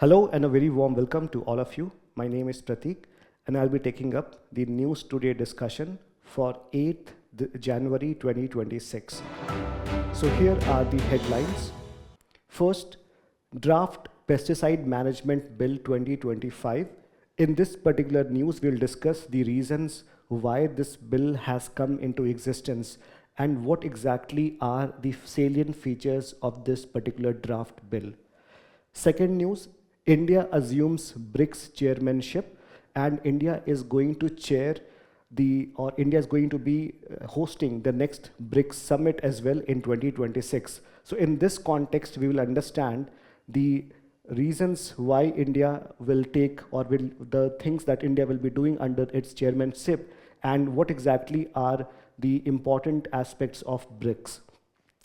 Hello and a very warm welcome to all of you. My name is Pratik and I'll be taking up the News Today discussion for 8th January 2026. So here are the headlines. First, Draft Pesticide Management Bill 2025. In this particular news, we'll discuss the reasons why this bill has come into existence and what exactly are the salient features of this particular draft bill. Second news, India assumes BRICS chairmanship and India is going to India is going to be hosting the next BRICS summit as well in 2026. So in this context, we will understand the reasons why India will take the things that India will be doing under its chairmanship and what exactly are the important aspects of BRICS.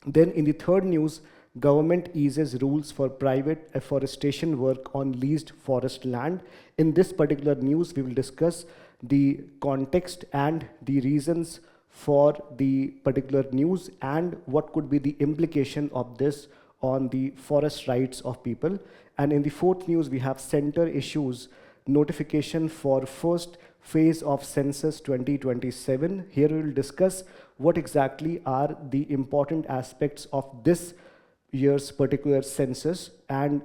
Then in the third news, government eases rules for private afforestation work on leased forest land. In this particular news, we will discuss the context and the reasons for the particular news and what could be the implication of this on the forest rights of people. And in the fourth news, we have center issues notification for first phase of Census 2027. Here we will discuss what exactly are the important aspects of this year's particular census, and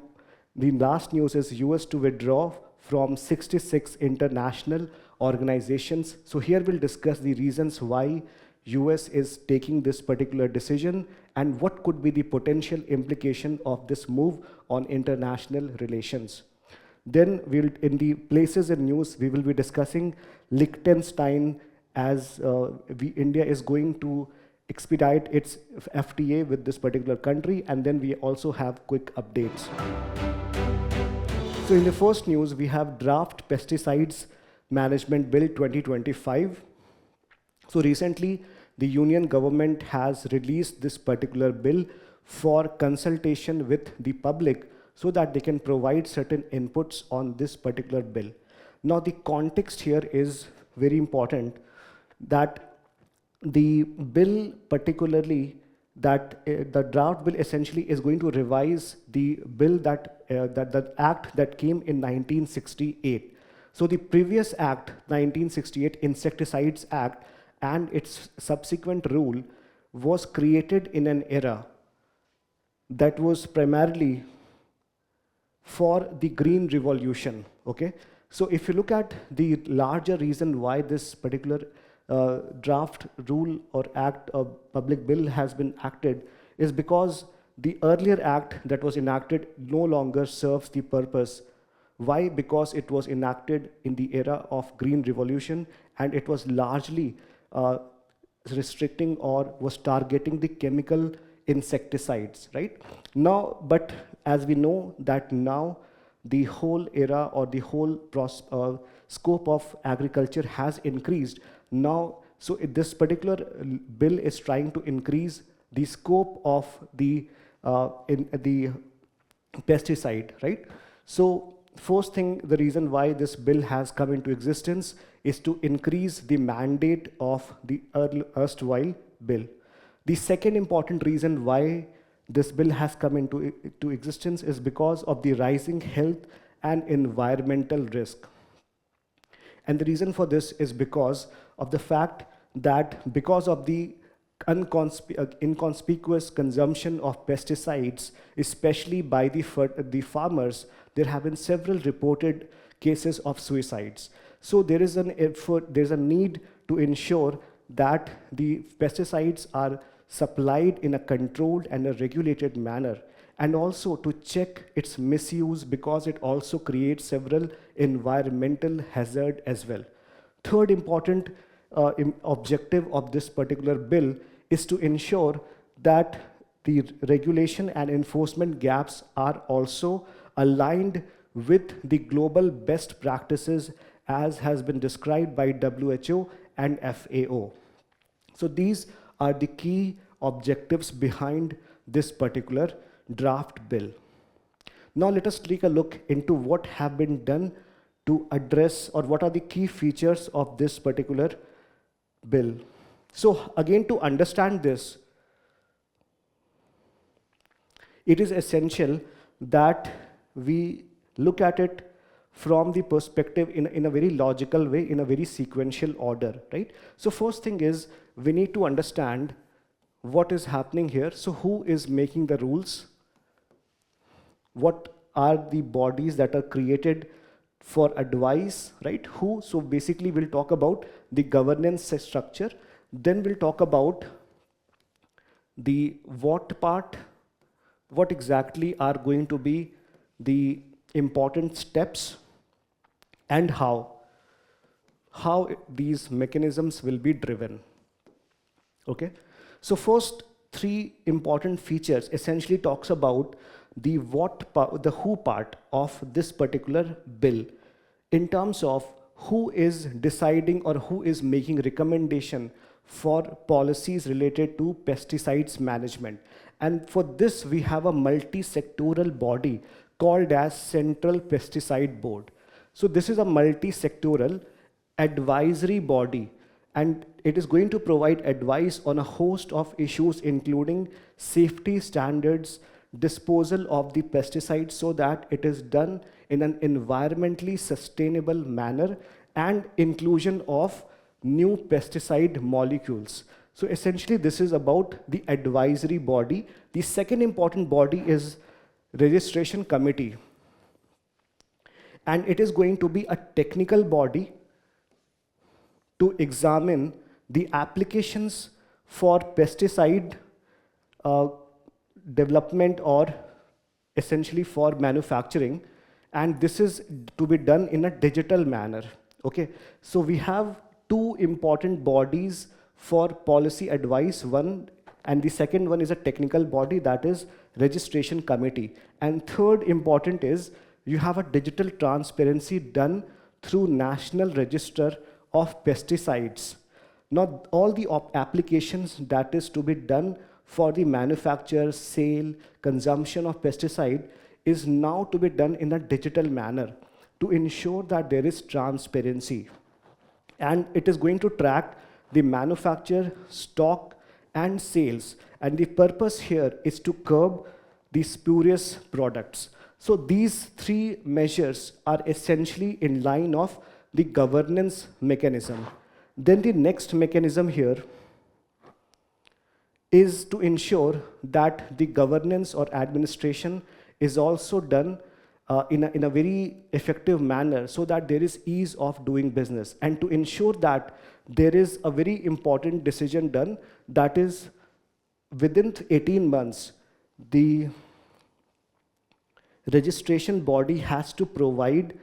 the last news is US to withdraw from 66 international organizations. So here we'll discuss the reasons why US is taking this particular decision and what could be the potential implication of this move on international relations. Then in the places in news, we will be discussing Liechtenstein as India is going to expedite its FTA with this particular country, and then we also have quick updates. So in the first news, we have Draft Pesticides Management Bill 2025. So recently, the Union government has released this particular bill for consultation with the public so that they can provide certain inputs on this particular bill. Now the context here is very important, that the bill particularly, that the draft bill essentially is going to revise the bill the act that came in 1968. So the previous act, 1968 Insecticides Act, and its subsequent rule was created in an era that was primarily for the Green Revolution, okay? So if you look at the larger reason why this particular draft rule or act of public bill has been acted is because the earlier act that was enacted no longer serves the purpose. Why? Because it was enacted in the era of Green Revolution and it was largely restricting or was targeting the chemical insecticides, right? Now, but as we know that now the whole era or the whole scope of agriculture has increased. Now, so this particular bill is trying to increase the scope of the pesticide, right? So first thing, the reason why this bill has come into existence is to increase the mandate of the erstwhile bill. The second important reason why this bill has come into existence is because of the rising health and environmental risk. And the reason for this is because of the fact that because of the inconspicuous consumption of pesticides, especially by the farmers, there have been several reported cases of suicides. So there is there's a need to ensure that the pesticides are supplied in a controlled and a regulated manner, and also to check its misuse because it also creates several environmental hazards as well. Third important objective of this particular bill is to ensure that the regulation and enforcement gaps are also aligned with the global best practices as has been described by WHO and FAO. So these are the key objectives behind this particular draft bill. Now let us take a look into what have been done to address, or what are the key features of this particular bill. So again, to understand this, it is essential that we look at it from the perspective in a very logical way, in a very sequential order, right? So first thing is, we need to understand what is happening here. So who is making the rules? What are the bodies that are created for advice, right? Who? So basically we'll talk about the governance structure. Then we'll talk about the what part, what exactly are going to be the important steps, and how these mechanisms will be driven. Okay, so first three important features essentially talks about the the who part of this particular bill, in terms of who is deciding or who is making recommendation for policies related to pesticides management. And for this, we have a multi-sectoral body called as Central Pesticide Board. So this is a multi-sectoral advisory body, and it is going to provide advice on a host of issues, including safety standards, disposal of the pesticides so that it is done in an environmentally sustainable manner, and inclusion of new pesticide molecules. So essentially this is about the advisory body. The second important body is registration committee, and it is going to be a technical body to examine the applications for pesticide development, or essentially for manufacturing, and this is to be done in a digital manner. Okay, so we have two important bodies for policy advice, one, and the second one is a technical body, that is registration committee. And third important is, you have a digital transparency done through National Register of Pesticides. Now all the applications that is to be done for the manufacture, sale, consumption of pesticide is now to be done in a digital manner to ensure that there is transparency. And it is going to track the manufacture, stock, and sales. And the purpose here is to curb the spurious products. So these three measures are essentially in line of the governance mechanism. Then the next mechanism here is to ensure that the governance or administration is also done in a very effective manner, so that there is ease of doing business, and to ensure that there is a very important decision done, that is within 18 months, the registration body has to provide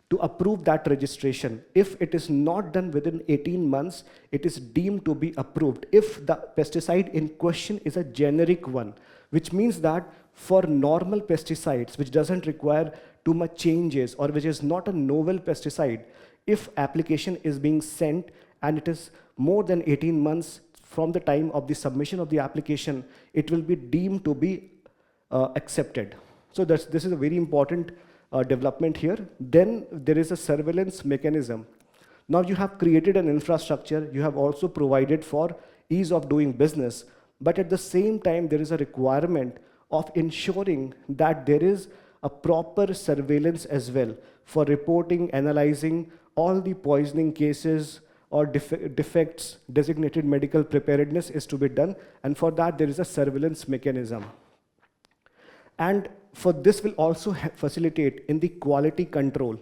to approve that registration. If it is not done within 18 months, it is deemed to be approved if the pesticide in question is a generic one, which means that for normal pesticides, which doesn't require too much changes, or which is not a novel pesticide, if application is being sent and it is more than 18 months from the time of the submission of the application, it will be deemed to be accepted. So this is a very important development here. Then there is a surveillance mechanism. Now you have created an infrastructure, you have also provided for ease of doing business, but at the same time there is a requirement of ensuring that there is a proper surveillance as well for reporting, analyzing all the poisoning cases or defects. Designated medical preparedness is to be done, and for that there is a surveillance mechanism. And for this will also facilitate in the quality control.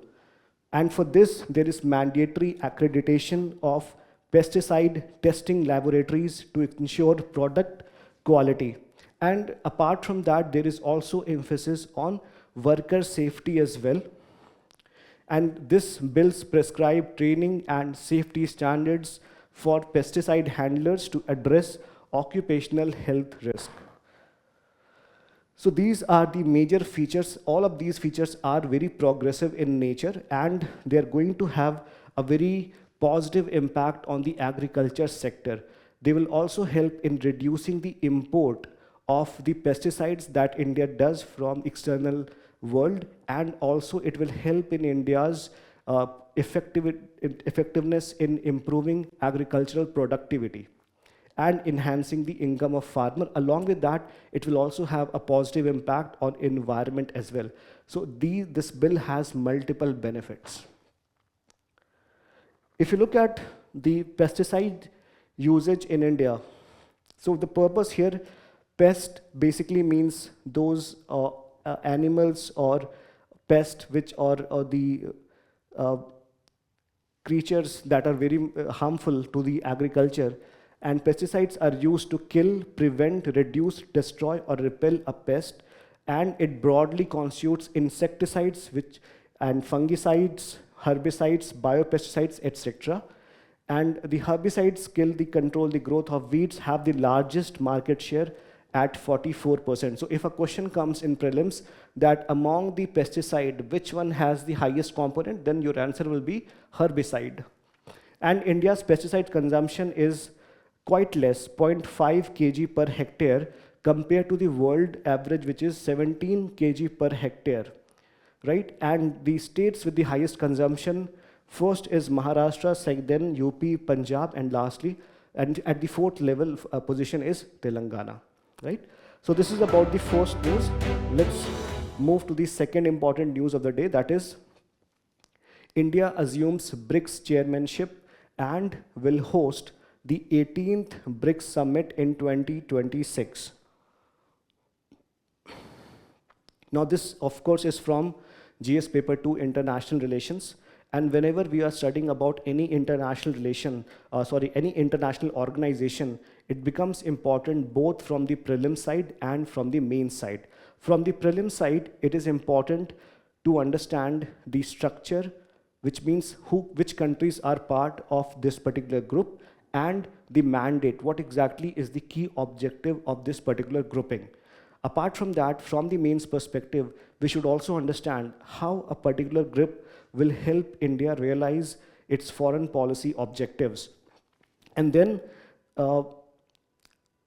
And for this, there is mandatory accreditation of pesticide testing laboratories to ensure product quality. And apart from that, there is also emphasis on worker safety as well. And this bills prescribe training and safety standards for pesticide handlers to address occupational health risk. So these are the major features. All of these features are very progressive in nature, and they're going to have a very positive impact on the agriculture sector. They will also help in reducing the import of the pesticides that India does from external world, and also it will help in India's effectiveness in improving agricultural productivity. and enhancing the income of farmer. Along with that, it will also have a positive impact on environment as well. So this bill has multiple benefits. If you look at the pesticide usage in India, so the purpose here, pest basically means those animals or pests which are the uh, creatures that are very harmful to the agriculture, and pesticides are used to kill, prevent, reduce, destroy or repel a pest, and it broadly constitutes insecticides and fungicides, herbicides, biopesticides, etc. And the herbicides control the growth of weeds, have the largest market share at 44%. So if a question comes in prelims that among the pesticide, which one has the highest component, then your answer will be herbicide. And India's pesticide consumption is quite less, 0.5 kg per hectare, compared to the world average, which is 17 kg per hectare, right? And the states with the highest consumption, first is Maharashtra, then UP, Punjab, and lastly, and at the fourth level position is Telangana, right? So this is about the first news. Let's move to the second important news of the day, that is India assumes BRICS chairmanship and will host the 18th BRICS summit in 2026. Now this, of course, is from GS paper 2, International Relations. And whenever we are studying about any international any international organization, it becomes important both from the prelim side and from the main side. From the prelim side, it is important to understand the structure, which means which countries are part of this particular group, and the mandate, what exactly is the key objective of this particular grouping. Apart from that, from the mains perspective, we should also understand how a particular group will help India realize its foreign policy objectives. And then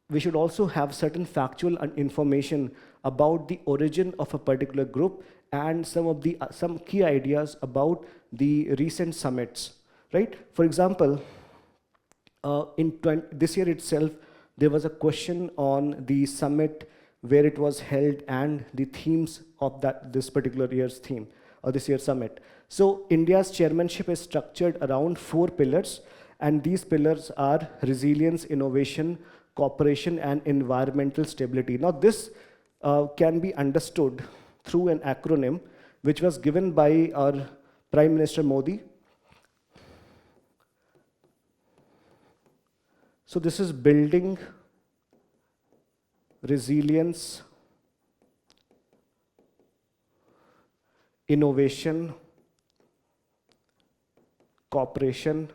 we should also have certain factual information about the origin of a particular group and some key ideas about the recent summits, right? For example, this year itself, there was a question on the summit where it was held and the themes of this particular year's theme, or this year's summit. So India's chairmanship is structured around 4 pillars, and these pillars are resilience, innovation, cooperation, and environmental stability. Now this can be understood through an acronym which was given by our Prime Minister Modi. So this is building resilience, innovation, cooperation,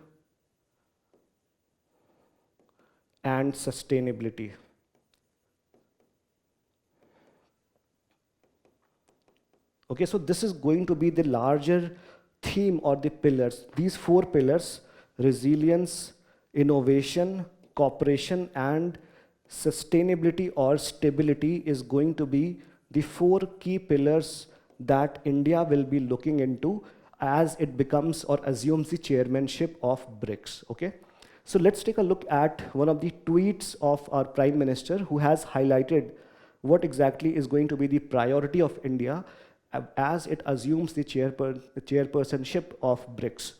and sustainability. Okay, so this is going to be the larger theme or the pillars. These 4 pillars, resilience, innovation, cooperation, and sustainability or stability, is going to be the 4 key pillars that India will be looking into as it becomes or assumes the chairmanship of BRICS, okay? So let's take a look at one of the tweets of our Prime Minister, who has highlighted what exactly is going to be the priority of India as it assumes the chairpersonship of BRICS.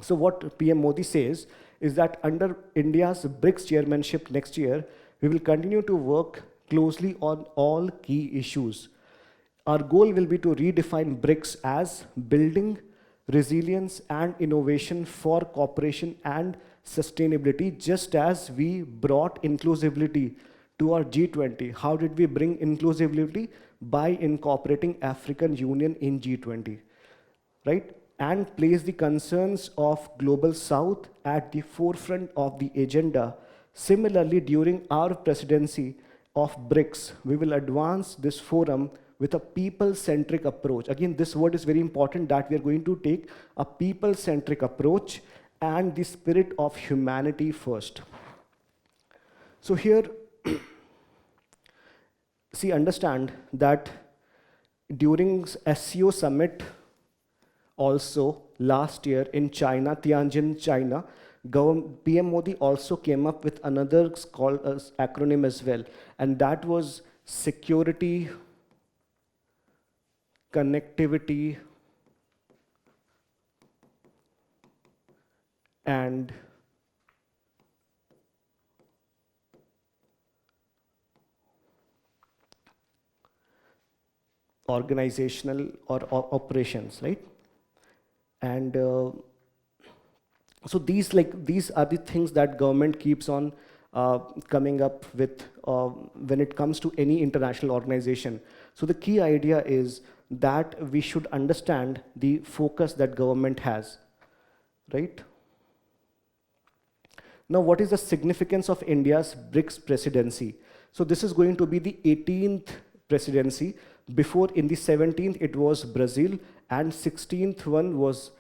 So what PM Modi says is that under India's BRICS chairmanship next year, we will continue to work closely on all key issues. Our goal will be to redefine BRICS as building resilience and innovation for cooperation and sustainability, just as we brought inclusivity to our G20. How did we bring inclusivity? By incorporating African Union in G20, right? And place the concerns of Global South at the forefront of the agenda. Similarly, during our presidency of BRICS, we will advance this forum with a people-centric approach. Again, this word is very important, that we are going to take a people-centric approach and the spirit of humanity first. So here, see, understand that during SCO summit also last year in China, Tianjin, China, PM Modi also came up with another called acronym as well, and that was security, connectivity, and organizational or operations, right? And so these are the things that government keeps on coming up with when it comes to any international organization. So the key idea is that we should understand the focus that government has, right? Now, what is the significance of India's BRICS presidency? So this is going to be the 18th presidency. Before, in the 17th, it was Brazil, and 16th one was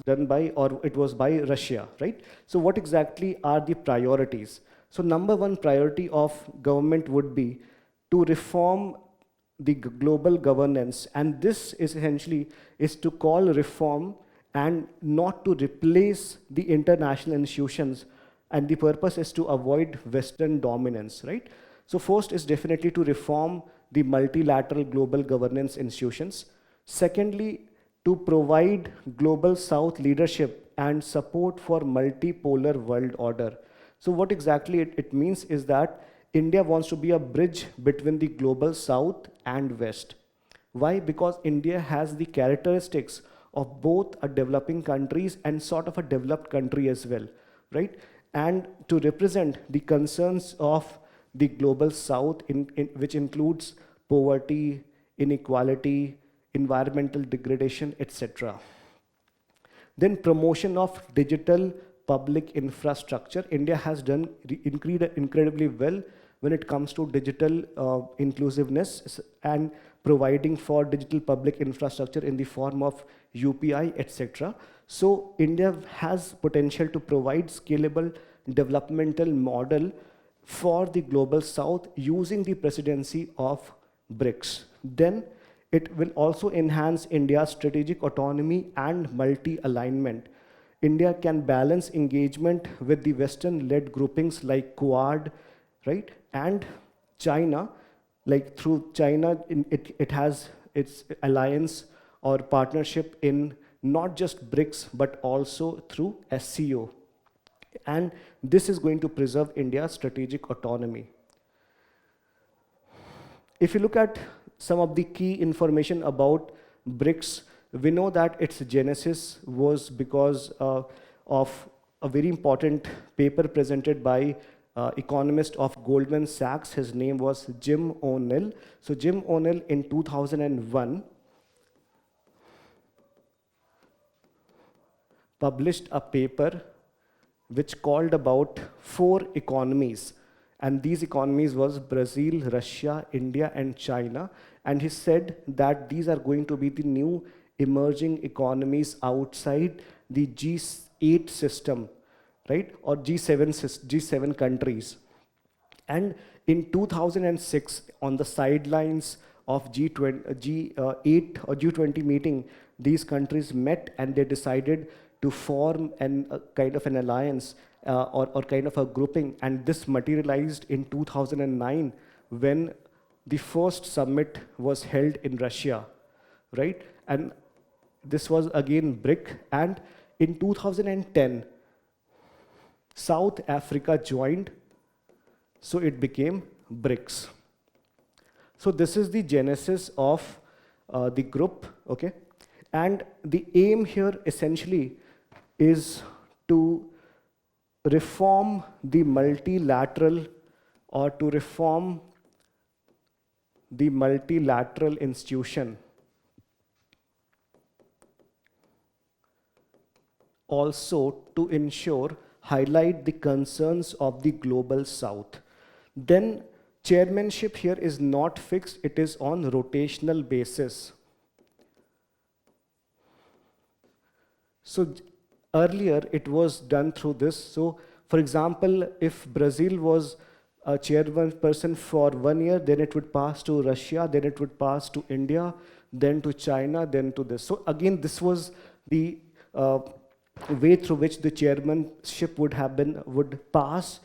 done by, or it was by Russia, right? So what exactly are the priorities? So number one priority of government would be to reform the global governance, and this is essentially is to call reform and not to replace the international institutions, and the purpose is to avoid Western dominance, right? So first is definitely to reform the multilateral global governance institutions. Secondly, to provide global South leadership and support for multipolar world order. So what exactly it means is that India wants to be a bridge between the global South and West. Why? Because India has the characteristics of both a developing countries and sort of a developed country as well, right? And to represent the concerns of the global South, which includes poverty, inequality, environmental degradation, etc. Then promotion of digital public infrastructure. India has done incredibly well when it comes to digital inclusiveness and providing for digital public infrastructure in the form of UPI, etc. So India has potential to provide scalable developmental model for the global South using the presidency of BRICS. Then it will also enhance India's strategic autonomy and multi-alignment. India can balance engagement with the Western-led groupings like Quad, right? And China, like through China, it has its alliance or partnership in not just BRICS, but also through SCO. And this is going to preserve India's strategic autonomy. If you look at some of the key information about BRICS, we know that its genesis was because of a very important paper presented by economist of Goldman Sachs. His name was Jim O'Neill. So Jim O'Neill in 2001 published a paper which called about 4 economies. And these economies was Brazil, Russia, India, and China. And he said that these are going to be the new emerging economies outside the G8 system, right? Or G7 countries. And in 2006, on the sidelines of G8 or G20 meeting, these countries met and they decided to form a kind of an alliance or kind of a grouping, and this materialized in 2009 when the first summit was held in Russia, right? And this was again BRIC, and in 2010, South Africa joined, so it became BRICS. So this is the genesis of the group, okay? And the aim here essentially is to reform the multilateral or to reform the multilateral institution. Also to highlight the concerns of the global South. Then chairmanship here is not fixed, it is on rotational basis. So earlier it was done through this. So for example, if Brazil was a chairperson for 1 year, then it would pass to Russia, then it would pass to India, then to China, then to this. So again, this was the way through which the chairmanship would pass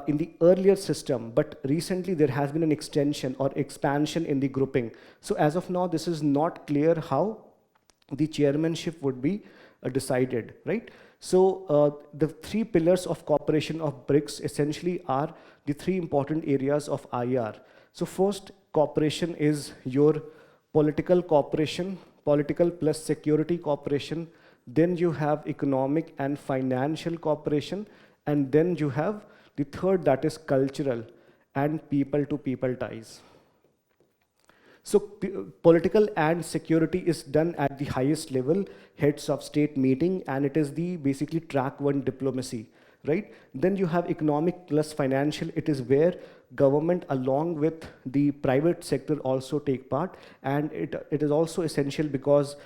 in the earlier system, but recently there has been an extension or expansion in the grouping. So as of now, this is not clear how the chairmanship would be decided, right? So the three pillars of cooperation of BRICS essentially are the three important areas of IR. So first, cooperation is your political cooperation, political plus security cooperation. Then you have economic and financial cooperation. And then you have the third, that is cultural and people-to-people ties. So political and security is done at the highest level, heads of state meeting, and it is the basically track one diplomacy, right? Then you have economic plus financial. It is where government along with the private sector also take part, and it is also essential because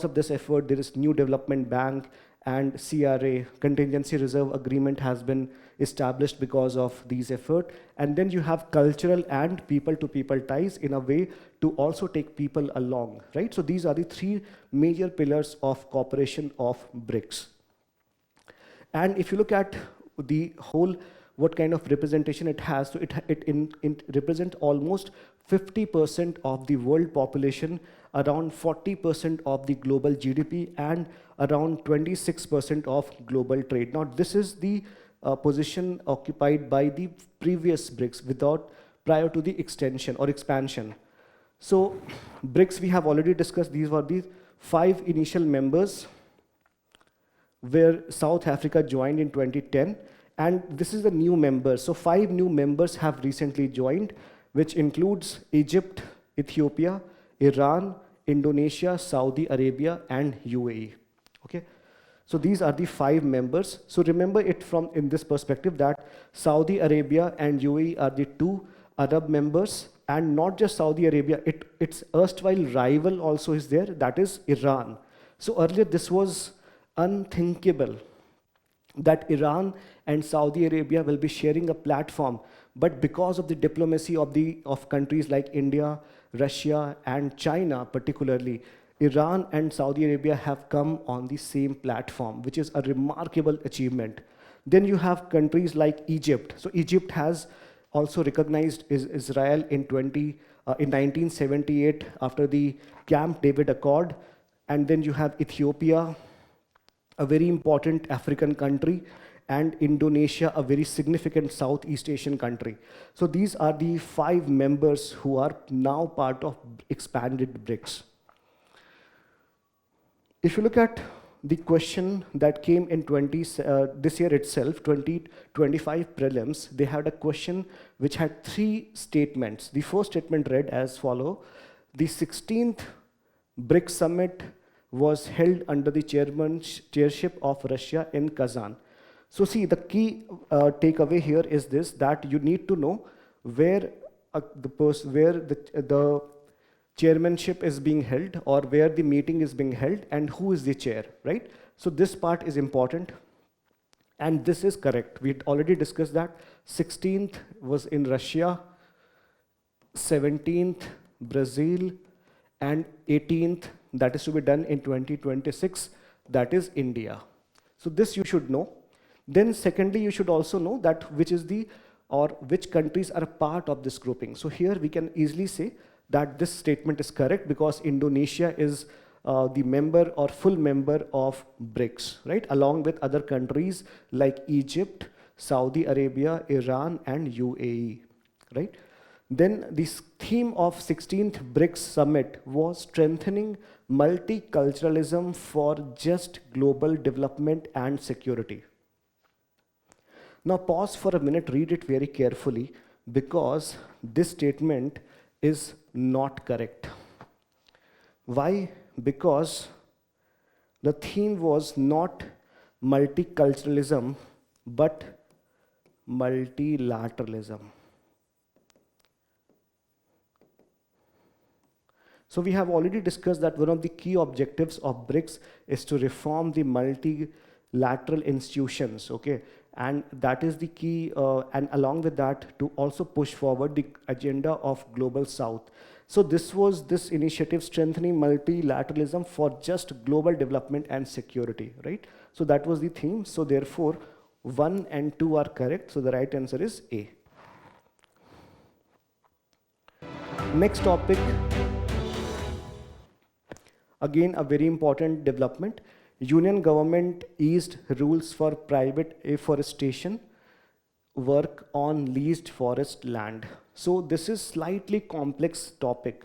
of this effort, there is New Development Bank and CRA, Contingency Reserve Agreement, has been established because of these efforts. And then you have cultural and people-to-people ties in a way to also take people along, right? So these are the three major pillars of cooperation of BRICS. And if you look at the whole, what kind of representation it has, so it represents almost 50% of the world population, around 40% of the global GDP, and around 26% of global trade. Now, this is the position occupied by the previous BRICS prior to the extension or expansion. So, BRICS we have already discussed. These were the 5 initial members, where South Africa joined in 2010. And this is the new members. So 5 new members have recently joined, which includes Egypt, Ethiopia, Iran, Indonesia, Saudi Arabia, and UAE. Okay, so these are the 5 members. So remember it from in this perspective that Saudi Arabia and UAE are the 2 Arab members, and not just Saudi Arabia, its erstwhile rival also is there, that is Iran. So earlier this was unthinkable that Iran and Saudi Arabia will be sharing a platform, but because of the diplomacy of countries like India, Russia, and China particularly, Iran and Saudi Arabia have come on the same platform, which is a remarkable achievement. Then you have countries like Egypt. So Egypt has also recognized Israel in 1978 after the Camp David Accord. And then you have Ethiopia, a very important African country, and Indonesia, a very significant Southeast Asian country. So these are the 5 members who are now part of expanded BRICS. If you look at the question that came in this year itself, 2025 prelims, they had a question which had 3 statements. The first statement read as follow: the 16th BRICS summit was held under the chairship of Russia in Kazan. So see, the key takeaway here is this, that you need to know where the chairmanship is being held, or where the meeting is being held, and who is the chair, right? So this part is important, and this is correct. We already discussed that. 16th was in Russia, 17th Brazil, and 18th, that is to be done in 2026, that is India. So this you should know. Then secondly, you should also know that which countries are a part of this grouping. So here we can easily say that this statement is correct because Indonesia is the member or full member of BRICS, right? Along with other countries like Egypt, Saudi Arabia, Iran, and UAE, right? Then this theme of 16th BRICS summit was strengthening multiculturalism for just global development and security. Now pause for a minute, read it very carefully, because this statement is not correct. Why? Because the theme was not multiculturalism, but multilateralism. So we have already discussed that one of the key objectives of BRICS is to reform the multilateral institutions, okay? And that is the key, and along with that, to also push forward the agenda of Global South. So this initiative strengthening multilateralism for just global development and security, right? So that was the theme. So therefore, 1 and 2 are correct. So the right answer is A. Next topic, again a very important development. Union government eased rules for private afforestation work on leased forest land. So this is slightly complex topic,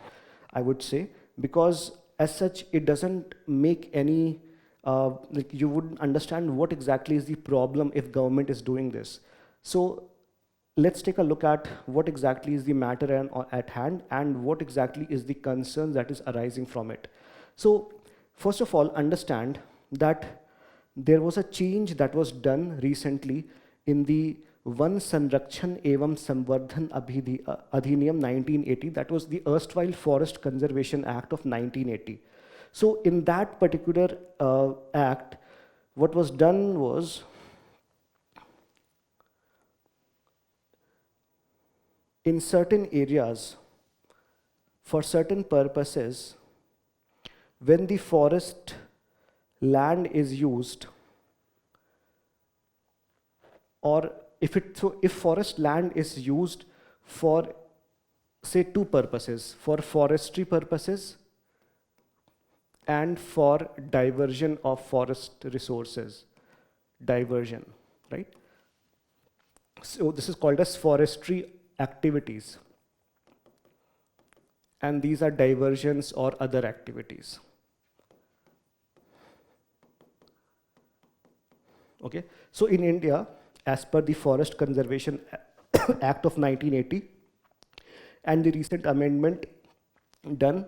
I would say, because as such it doesn't make any like you wouldn't understand what exactly is the problem if government is doing this. So let's take a look at what exactly is the matter at hand and what exactly is the concern that is arising from it. So first of all, understand that there was a change that was done recently in the one संरक्षण एवं संवर्धन अधिनियम 1980, that was the erstwhile Forest Conservation Act of 1980. So in that particular act, what was done was, in certain areas, for certain purposes, when the forest land is used, or if forest land is used for, say, two purposes, for forestry purposes and for diversion of forest resources, diversion, right? So this is called as forestry activities, and these are diversions or other activities. Okay, so in India, as per the Forest Conservation Act of 1980 and the recent amendment done,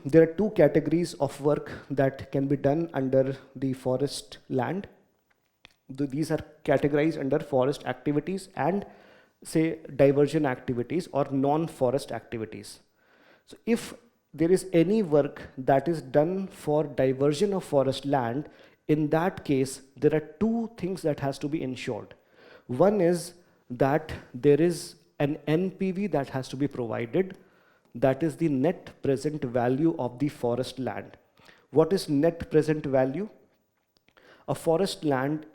there are two categories of work that can be done under the forest land. These are categorized under forest activities and, say, diversion activities or non-forest activities. So if there is any work that is done for diversion of forest land, in that case, there are two things that has to be ensured. One is that there is an NPV that has to be provided, that is the net present value of the forest land. What is net present value? A forest land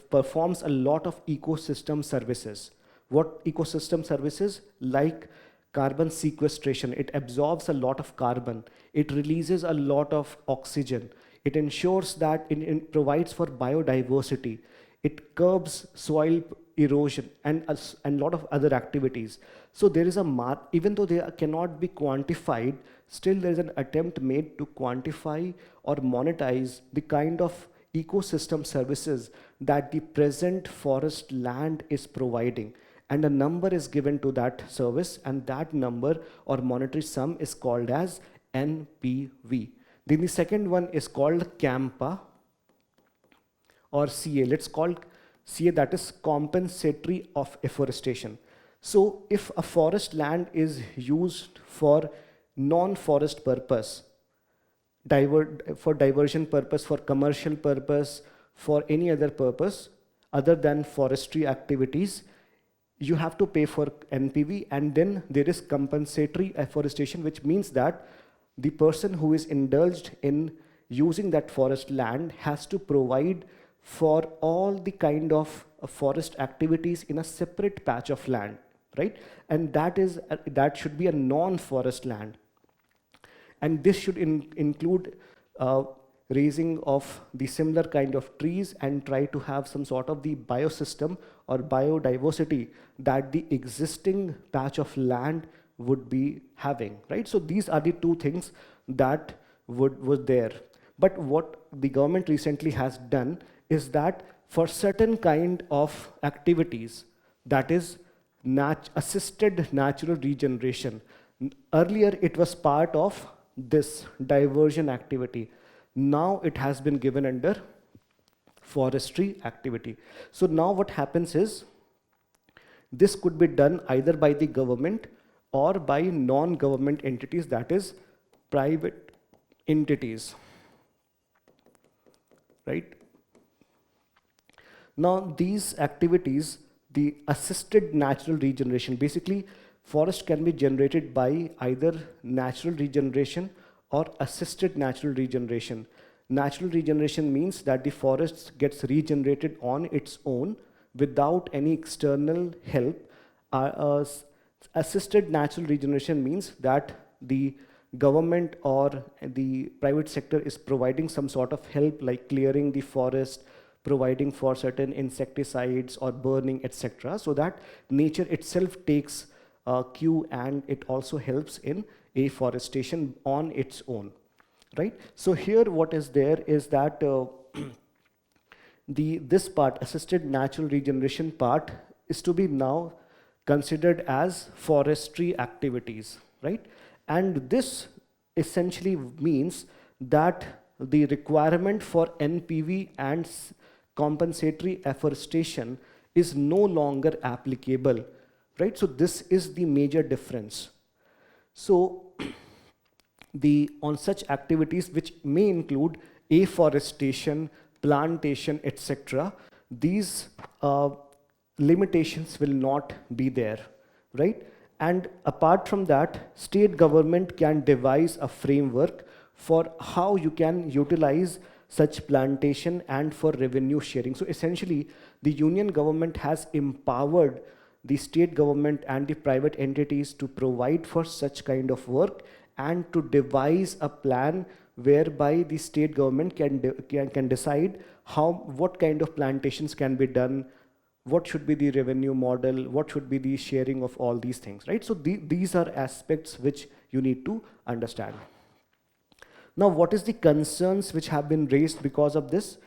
performs a lot of ecosystem services. What ecosystem services? Like carbon sequestration. It absorbs a lot of carbon. It releases a lot of oxygen. It ensures that it provides for biodiversity. It curbs soil erosion and a lot of other activities. So there is even though they cannot be quantified, still there is an attempt made to quantify or monetize the kind of ecosystem services that the present forest land is providing. And a number is given to that service, and that number or monetary sum is called as NPV. Then the second one is called CAMPA or CA. Let's call CA, that is compensatory of afforestation. So if a forest land is used for non-forest purpose, for diversion purpose, for commercial purpose, for any other purpose other than forestry activities, you have to pay for NPV, and then there is compensatory afforestation, which means that the person who is indulged in using that forest land has to provide for all the kind of forest activities in a separate patch of land, right? And that should be a non-forest land. And this should include raising of the similar kind of trees and try to have some sort of the biosystem or biodiversity that the existing patch of land would be having, right? So these are the two things that was there. But what the government recently has done is that for certain kind of activities, that is assisted natural regeneration, earlier it was part of this diversion activity. Now it has been given under forestry activity. So now what happens is, this could be done either by the government or by non-government entities, that is private entities, right? Now these activities, the assisted natural regeneration, basically forest can be generated by either natural regeneration or assisted natural regeneration. Natural regeneration means that the forest gets regenerated on its own without any external help. Assisted natural regeneration means that the government or the private sector is providing some sort of help, like clearing the forest, providing for certain insecticides or burning, etc., so that nature itself takes cue, and it also helps in afforestation on its own, right? So here what is there is that this part, assisted natural regeneration part, is to be now considered as forestry activities, right? And this essentially means that the requirement for NPV and compensatory afforestation is no longer applicable, right? So this is the major difference. So on such activities which may include afforestation, plantation, etc., these limitations will not be there, right? And apart from that, state government can devise a framework for how you can utilize such plantation and for revenue sharing. So essentially, the union government has empowered the state government and the private entities to provide for such kind of work and to devise a plan whereby the state government can decide what kind of plantations can be done, what should be the revenue model, what should be the sharing of all these things, right? So these are aspects which you need to understand. Now, what is the concerns which have been raised because of this?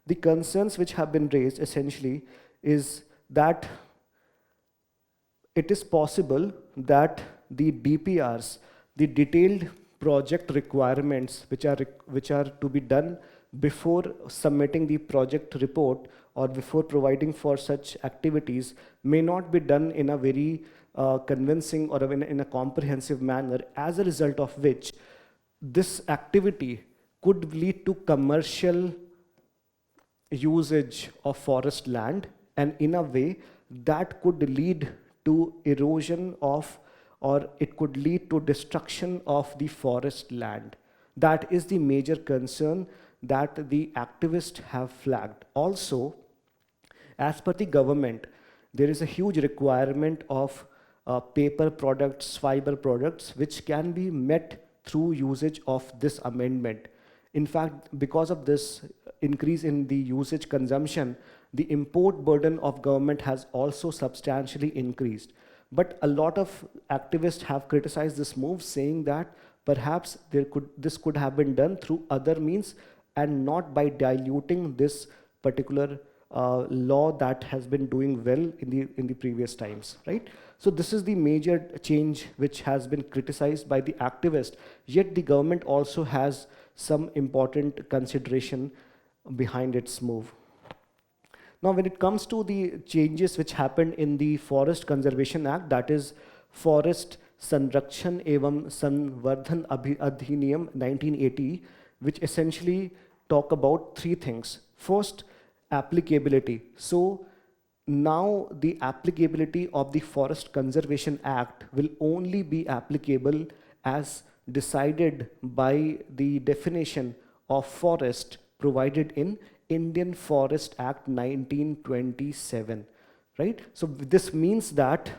The concerns which have been raised essentially is that it is possible that the DPRs, the detailed project requirements which are to be done before submitting the project report or before providing for such activities, may not be done in a very convincing or in a comprehensive manner, as a result of which this activity could lead to commercial usage of forest land, and in a way that could lead to erosion of, or it could lead to destruction of the forest land. That is the major concern that the activists have flagged. Also, as per the government, there is a huge requirement of paper products, fiber products, which can be met through usage of this amendment. In fact, because of this increase in the usage consumption, the import burden of government has also substantially increased. But a lot of activists have criticized this move, saying that perhaps this could have been done through other means and not by diluting this particular law that has been doing well in the previous times, right? So this is the major change which has been criticized by the activists, yet the government also has some important consideration behind its move. Now, when it comes to the changes which happened in the Forest Conservation Act, that is Forest Sanrakshan Evam Sanvardhan Adhiniyam 1980, which essentially talk about three things. First, applicability. So now the applicability of the Forest Conservation Act will only be applicable as decided by the definition of forest provided in Indian Forest Act 1927, right? So this means that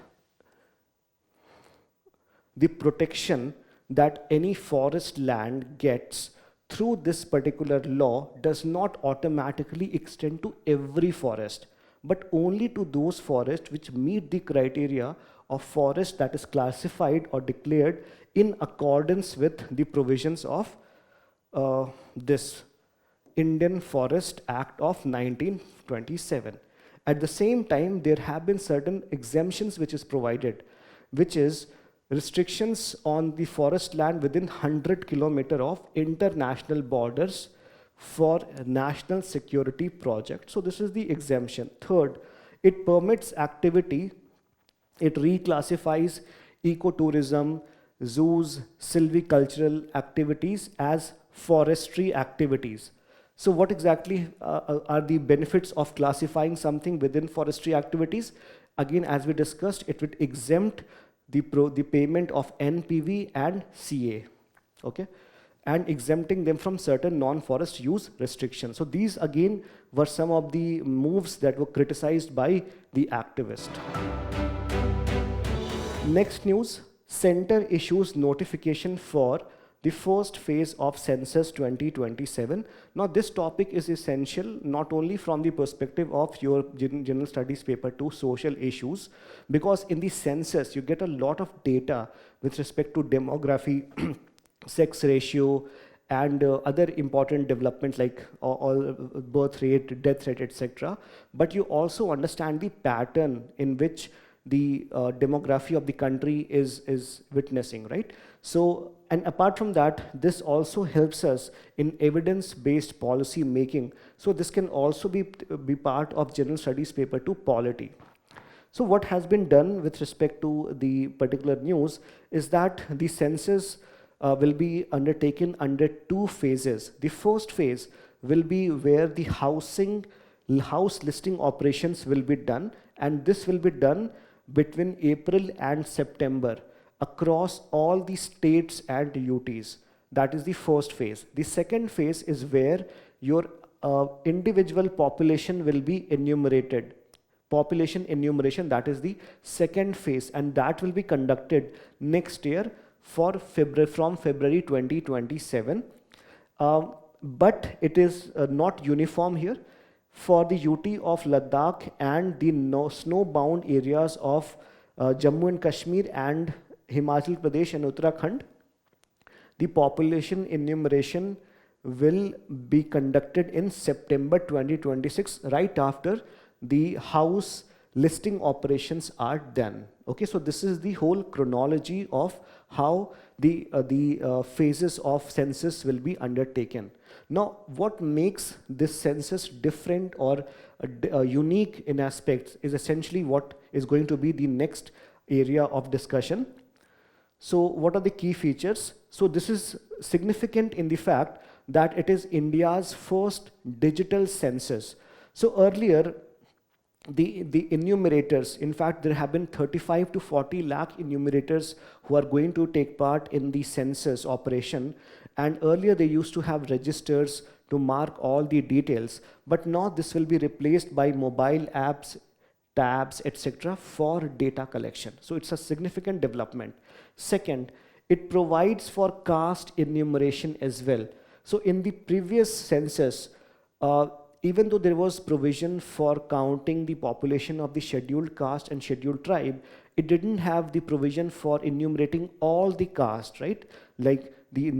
the protection that any forest land gets through this particular law does not automatically extend to every forest, but only to those forests which meet the criteria of forest that is classified or declared in accordance with the provisions of this Indian Forest Act of 1927. At the same time, there have been certain exemptions which is provided, which is restrictions on the forest land within 100 kilometers of international borders for national security projects. So this is the exemption. Third, it permits activity, it reclassifies ecotourism, zoos, silvicultural activities as forestry activities. So what exactly are the benefits of classifying something within forestry activities? Again, as we discussed, it would exempt the payment of NPV and CA, okay, and exempting them from certain non-forest use restrictions. So these again were some of the moves that were criticized by the activist. Next news, center issues notification for the first phase of Census 2027. Now this topic is essential not only from the perspective of your general studies paper 2 social issues, because in the census you get a lot of data with respect to demography, sex ratio, and other important developments like all birth rate, death rate, etc. But you also understand the pattern in which the demography of the country is witnessing, right? So, and apart from that, this also helps us in evidence-based policy making. So this can also be part of general studies paper 2 polity. So what has been done with respect to the particular news is that the census will be undertaken under 2 phases. The first phase will be where the house listing operations will be done, and this will be done between April and September across all the states and UTs. That is the first phase. The second phase is where your individual population will be enumerated. Population enumeration, that is the second phase, and that will be conducted next year from February 2027. But it is not uniform here. For the UT of Ladakh and the snow-bound areas of Jammu and Kashmir and Himachal Pradesh and Uttarakhand, the population enumeration will be conducted in September 2026, right after the house listing operations are done. Okay, so this is the whole chronology of how the phases of census will be undertaken. Now, what makes this census different or unique in aspects is essentially what is going to be the next area of discussion. So what are the key features? So this is significant in the fact that it is India's first digital census. So earlier, the enumerators, in fact, there have been 35 to 40 lakh enumerators who are going to take part in the census operation. And earlier they used to have registers to mark all the details. But now this will be replaced by mobile apps, tabs, etc. for data collection. So it's a significant development. Second, it provides for caste enumeration as well. So in the previous census, even though there was provision for counting the population of the scheduled caste and scheduled tribe, it didn't have the provision for enumerating all the caste, right? Like the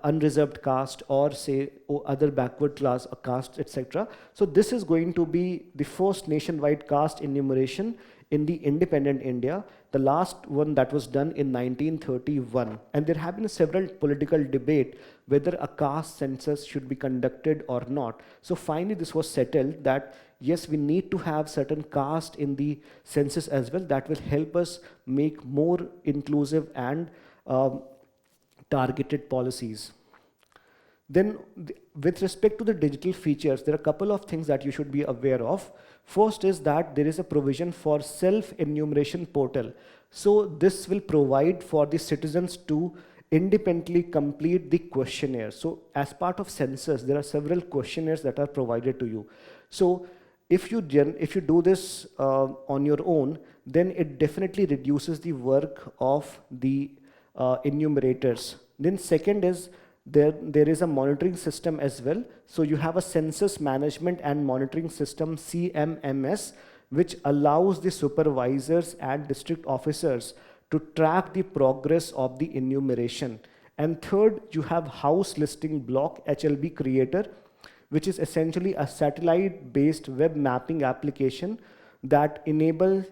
unreserved caste or say other backward class caste, etc. So this is going to be the first nationwide caste enumeration in the independent India, the last one that was done in 1931. And there have been several political debate whether a caste census should be conducted or not. So finally this was settled that yes, we need to have certain caste in the census as well. That will help us make more inclusive and targeted policies. Then with respect to the digital features, there are a couple of things that you should be aware of. First is that there is a provision for self-enumeration portal. So this will provide for the citizens to independently complete the questionnaire. So as part of census, there are several questionnaires that are provided to you. So if you do this on your own, then it definitely reduces the work of the enumerators. Then second is there is a monitoring system as well. So you have a census management and monitoring system, CMMS, which allows the supervisors and district officers to track the progress of the enumeration. And third, you have house listing block HLB creator, which is essentially a satellite-based web mapping application that enables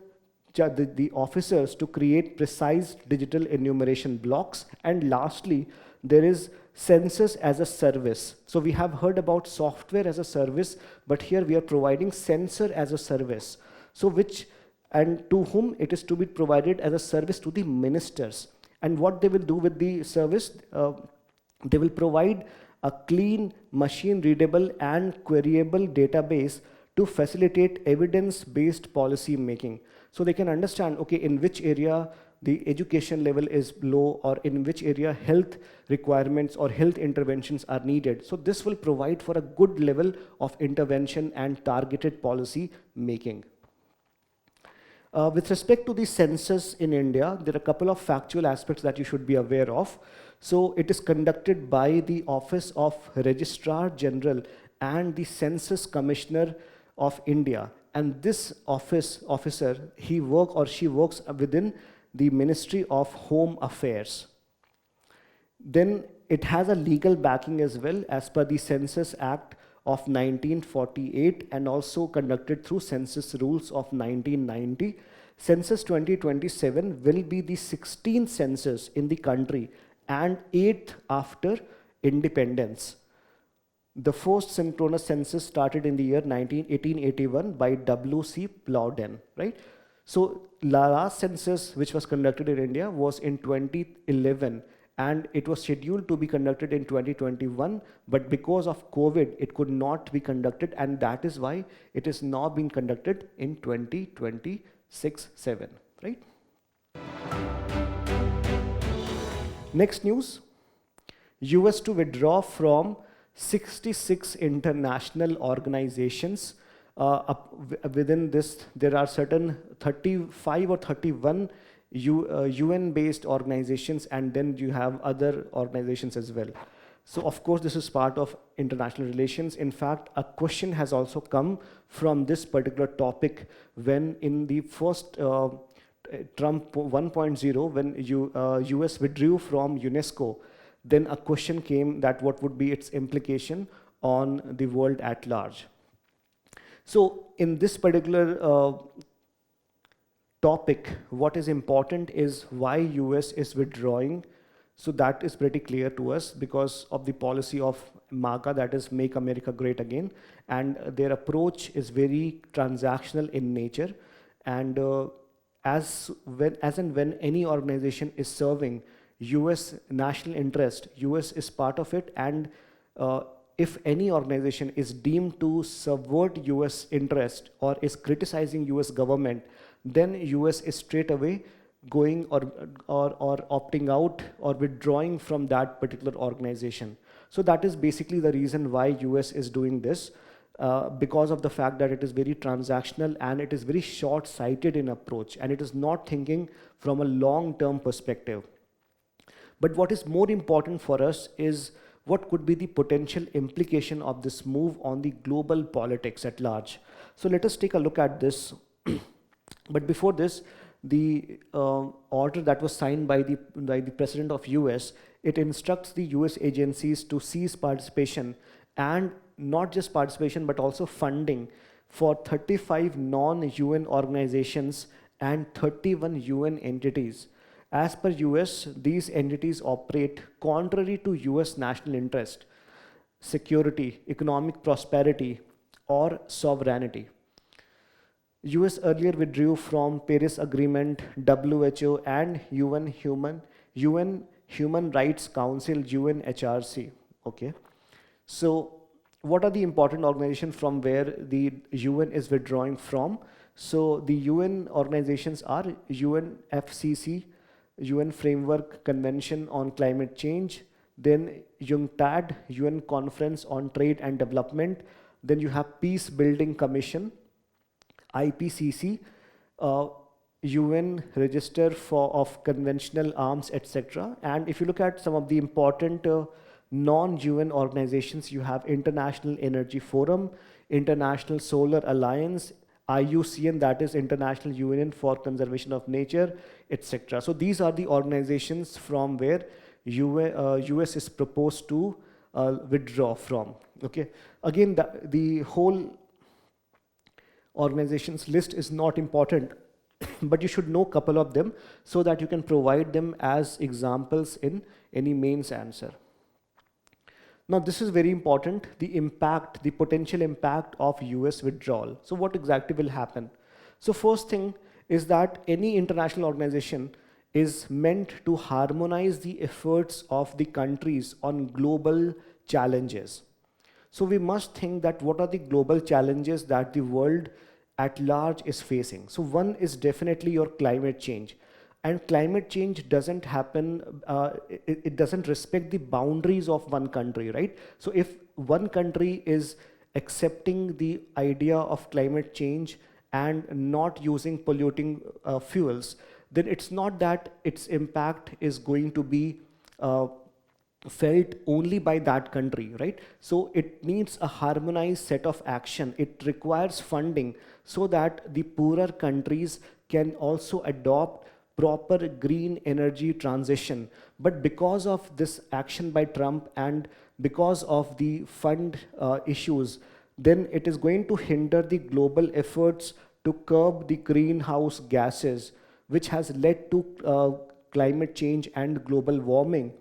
the officers to create precise digital enumeration blocks. And lastly, there is census as a service. So we have heard about software as a service, but here we are providing censor as a service. So which and to whom it is to be provided as a service to the ministers. And what they will do with the service, they will provide a clean, machine readable and queryable database to facilitate evidence-based policy making. So they can understand, okay, in which area the education level is low, or in which area health requirements or health interventions are needed. So this will provide for a good level of intervention and targeted policy making. With respect to the census in India, there are a couple of factual aspects that you should be aware of. So it is conducted by the Office of Registrar General and the Census Commissioner of India. And this officer, he she works within the Ministry of Home Affairs. Then it has a legal backing as well, as per the Census Act of 1948 and also conducted through census rules of 1990. Census 2027 will be the 16th census in the country and 8th after independence. The first synchronous census started in the year 1881 by W.C. Plowden, right? So last census which was conducted in India was in 2011, and it was scheduled to be conducted in 2021, but because of COVID, it could not be conducted, and that is why it is now being conducted in 2026-7, right? Next news, US to withdraw from 66 international organizations. Within this, there are certain 35 or 31 UN-based organizations, and then you have other organizations as well. So of course, this is part of international relations. In fact, a question has also come from this particular topic when in the first Trump 1.0, when US withdrew from UNESCO, then a question came that what would be its implication on the world at large. So in this particular topic, what is important is why US is withdrawing. So that is pretty clear to us because of the policy of MAGA, that is Make America Great Again, and their approach is very transactional in nature. And as and when any organization is serving US national interest, US is part of it, and if any organization is deemed to subvert US interest or is criticizing US government, then US is straight away going or opting out or withdrawing from that particular organization. So that is basically the reason why US is doing this, because of the fact that it is very transactional and it is very short-sighted in approach, and it is not thinking from a long-term perspective. But what is more important for us is what could be the potential implication of this move on the global politics at large. So let us take a look at this. But before this, the order that was signed by the President of US, it instructs the US agencies to cease participation, and not just participation but also funding for 35 non-UN organizations and 31 UN entities. As per US, these entities operate contrary to US national interest, security, economic prosperity, or sovereignty. US earlier withdrew from Paris Agreement, WHO, and UN Human Rights Council, UNHRC. Okay, so what are the important organizations from where the UN is withdrawing from? So the UN organizations are UNFCCC, UN Framework Convention on Climate Change, then UNCTAD, UN Conference on Trade and Development, then you have Peace Building Commission, IPCC, UN Register of Conventional Arms, etc. And if you look at some of the important non-UN organizations, you have International Energy Forum, International Solar Alliance, IUCN, that is International Union for Conservation of Nature, etc. So these are the organizations from where US is proposed to withdraw from. Okay, again, the whole organizations list is not important, but you should know a couple of them so that you can provide them as examples in any mains answer. Now this is very important, the impact, the potential impact of US withdrawal. So what exactly will happen? So first thing is that any international organization is meant to harmonize the efforts of the countries on global challenges. So we must think that what are the global challenges that the world at large is facing. So one is definitely your climate change. And climate change doesn't happen, it doesn't respect the boundaries of one country, right? So if one country is accepting the idea of climate change and not using polluting fuels, then it's not that its impact is going to be felt only by that country, right? So it needs a harmonized set of action. It requires funding so that the poorer countries can also adopt proper green energy transition. But because of this action by Trump and because of the fund issues, then it is going to hinder the global efforts to curb the greenhouse gases, which has led to climate change and global warming,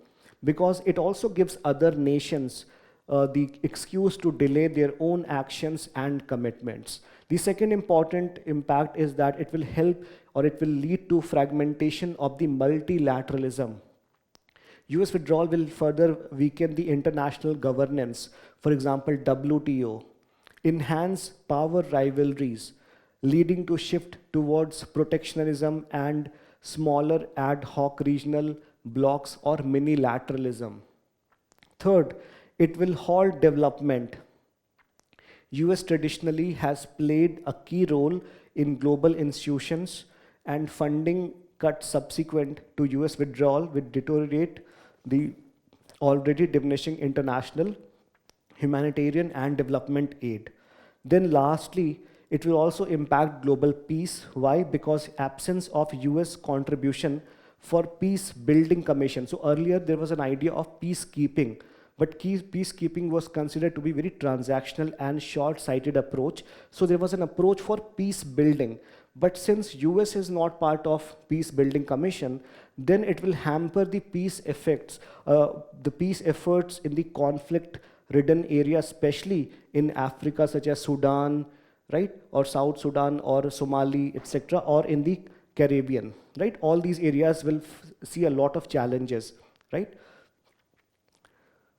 because it also gives other nations the excuse to delay their own actions and commitments. The second important impact is that it will help or it will lead to fragmentation of the multilateralism. US withdrawal will further weaken the international governance, for example, WTO, enhance power rivalries, leading to shift towards protectionism and smaller ad hoc regional blocs or minilateralism. Third, it will halt development. US traditionally has played a key role in global institutions, and funding cuts subsequent to US withdrawal will deteriorate the already diminishing international humanitarian and development aid. Then lastly, it will also impact global peace. Why? Because absence of US contribution for peace building commission. So earlier there was an idea of peacekeeping, but peacekeeping was considered to be very transactional and short-sighted approach. So there was an approach for peace building. But since US is not part of peace building commission, then it will hamper the peace effects, the peace efforts in the conflict-ridden area, especially in Africa, such as Sudan, right, or South Sudan, or Somali, etc., or in the Caribbean, right? All these areas will see a lot of challenges, right?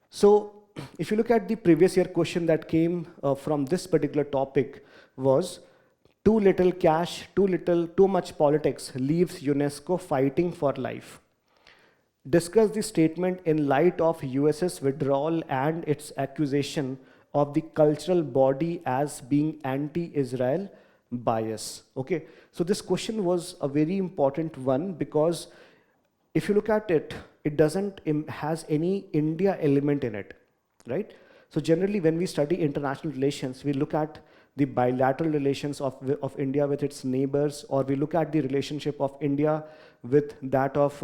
So if you look at the previous year question that came from this particular topic was, too little cash, too much politics leaves UNESCO fighting for life. Discuss the statement in light of US's withdrawal and its accusation of the cultural body as being anti-Israel bias. Okay, so this question was a very important one, because if you look at it, it doesn't has any India element in it, right? So generally when we study international relations, we look at the bilateral relations of India with its neighbors, or we look at the relationship of India with that of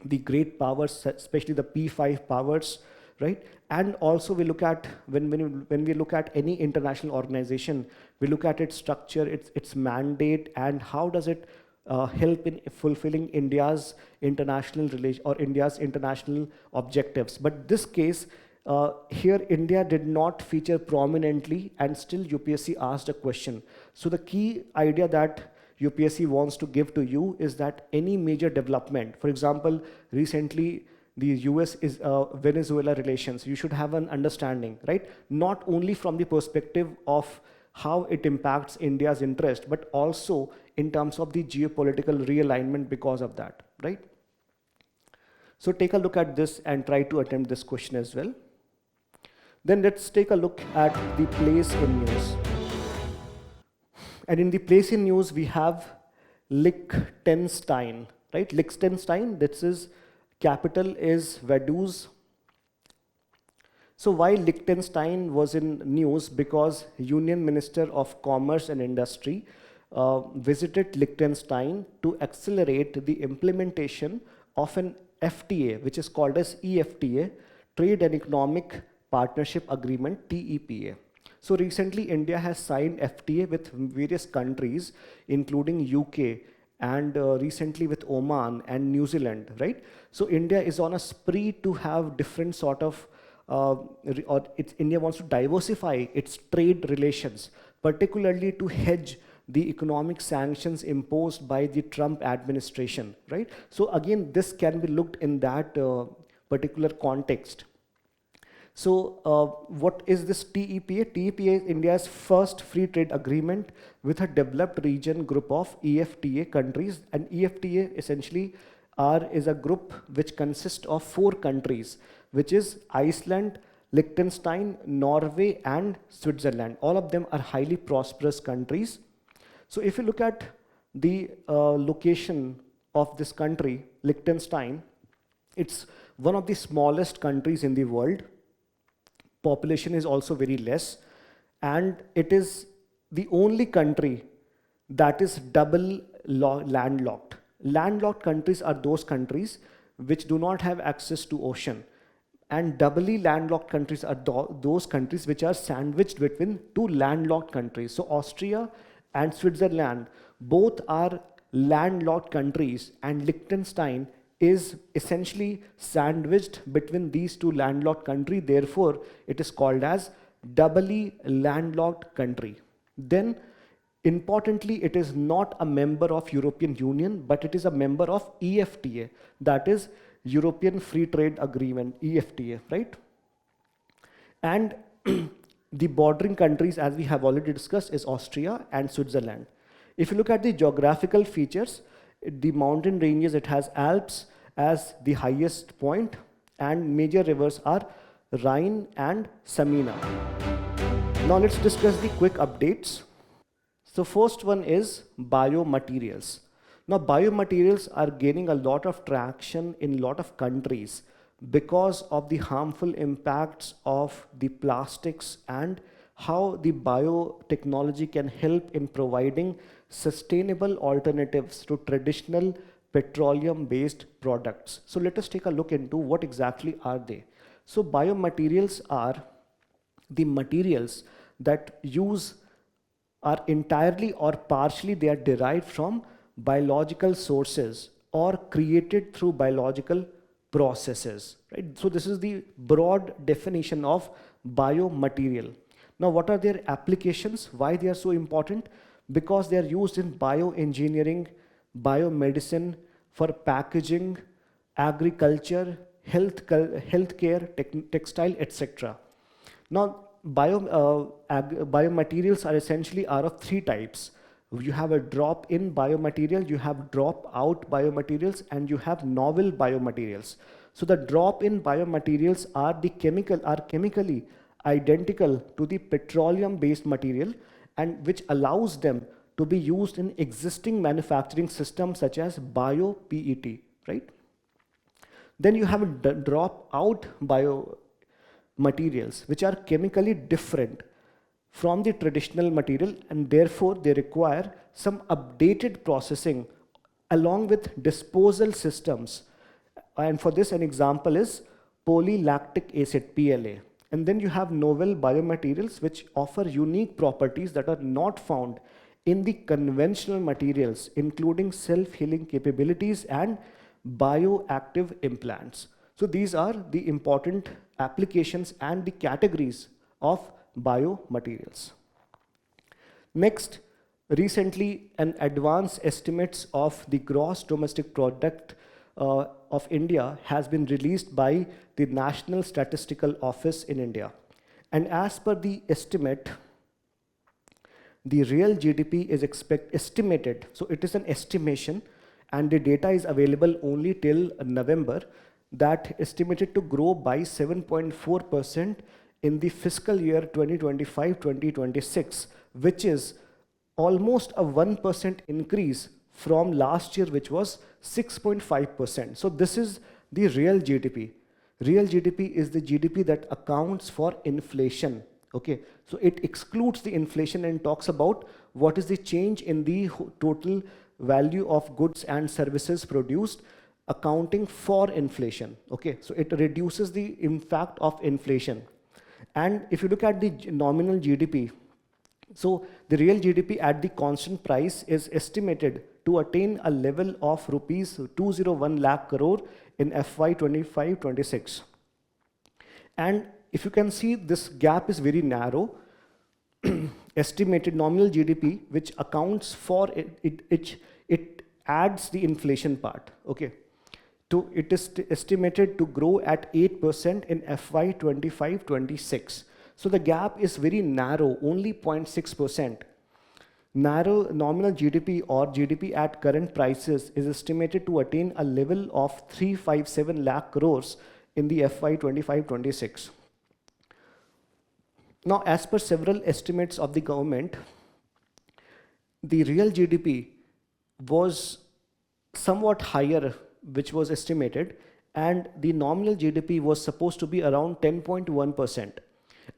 the great powers, especially the P5 powers, right? And also we look at, when we look at any international organization, we look at its structure, its mandate, and how does it help in fulfilling India's international relation or India's international objectives. But this case, here India did not feature prominently, and still UPSC asked a question. So the key idea that UPSC wants to give to you is that any major development, for example, recently the US is Venezuela relations, you should have an understanding, right? Not only from the perspective of how it impacts India's interest, but also in terms of the geopolitical realignment because of that, right? So take a look at this and try to attempt this question as well. Then let's take a look at the place in news. And in the place in news, we have Liechtenstein, right? Liechtenstein, this is capital is Vaduz. So why Liechtenstein was in news? Because Union Minister of Commerce and Industry visited Liechtenstein to accelerate the implementation of an FTA, which is called as EFTA, Trade and Economic Partnership Agreement, TEPA. So recently India has signed FTA with various countries, including UK, and recently with Oman and New Zealand, right? So India is on a spree to have different sort of, India wants to diversify its trade relations, particularly to hedge the economic sanctions imposed by the Trump administration, right? So again, this can be looked in that particular context. So what is this TEPA? TEPA is India's first free trade agreement with a developed region group of EFTA countries, and EFTA essentially is a group which consists of 4 countries, which is Iceland, Liechtenstein, Norway and Switzerland. All of them are highly prosperous countries. So if you look at the location of this country, Liechtenstein, it's one of the smallest countries in the world. Population is also very less, and it is the only country that is double landlocked. Landlocked countries are those countries which do not have access to ocean, and doubly landlocked countries are those countries which are sandwiched between 2 landlocked countries. So Austria and Switzerland both are landlocked countries, and Liechtenstein is essentially sandwiched between these 2 landlocked countries. Therefore, it is called as doubly landlocked country. Then, importantly, it is not a member of European Union, but it is a member of EFTA, that is European Free Trade Agreement, EFTA, right? And the bordering countries, as we have already discussed, is Austria and Switzerland. If you look at the geographical features, the mountain ranges, it has Alps as the highest point, and major rivers are Rhine and Samina. Now let's discuss the quick updates. So first one is biomaterials. Now biomaterials are gaining a lot of traction in a lot of countries because of the harmful impacts of the plastics and how the biotechnology can help in providing sustainable alternatives to traditional petroleum-based products. So let us take a look into what exactly are they. So biomaterials are the materials that are entirely or partially they are derived from biological sources or created through biological processes, right? So this is the broad definition of biomaterial. Now what are their applications? Why they are so important? Because they are used in bioengineering, biomedicine, for packaging, agriculture, healthcare, textile, etc. Now biomaterials are essentially of 3 types. You have a drop-in biomaterial, you have drop-out biomaterials, and you have novel biomaterials. So the drop-in biomaterials are chemically identical to the petroleum-based material, and which allows them to be used in existing manufacturing systems such as bio-PET, right? Then you have drop-out biomaterials, which are chemically different from the traditional material, and therefore they require some updated processing along with disposal systems. And for this, an example is polylactic acid, PLA. And then you have novel biomaterials which offer unique properties that are not found in the conventional materials, including self-healing capabilities and bioactive implants. So these are the important applications and the categories of biomaterials. Next, recently an advanced estimates of the gross domestic product of India has been released by the National Statistical Office in India. And as per the estimate, the real GDP is estimated, so it is an estimation, and the data is available only till November, that estimated to grow by 7.4% in the fiscal year 2025-2026, which is almost a 1% increase from last year, which was 6.5%. So this is the real GDP. Real GDP is the GDP that accounts for inflation. Okay, so it excludes the inflation and talks about what is the change in the total value of goods and services produced, accounting for inflation. Okay, so it reduces the impact of inflation. And if you look at the nominal GDP, so the real GDP at the constant price is estimated to attain a level of rupees 201 lakh crore in FY 25-26. And if you can see, this gap is very narrow. Estimated nominal GDP, which accounts for it adds the inflation part. Okay, it is estimated to grow at 8% in FY 25-26. So the gap is very narrow, only 0.6%. Narrow nominal GDP or GDP at current prices is estimated to attain a level of 357 lakh crores in the FY 25-26. Now, as per several estimates of the government, the real GDP was somewhat higher, which was estimated, and the nominal GDP was supposed to be around 10.1%.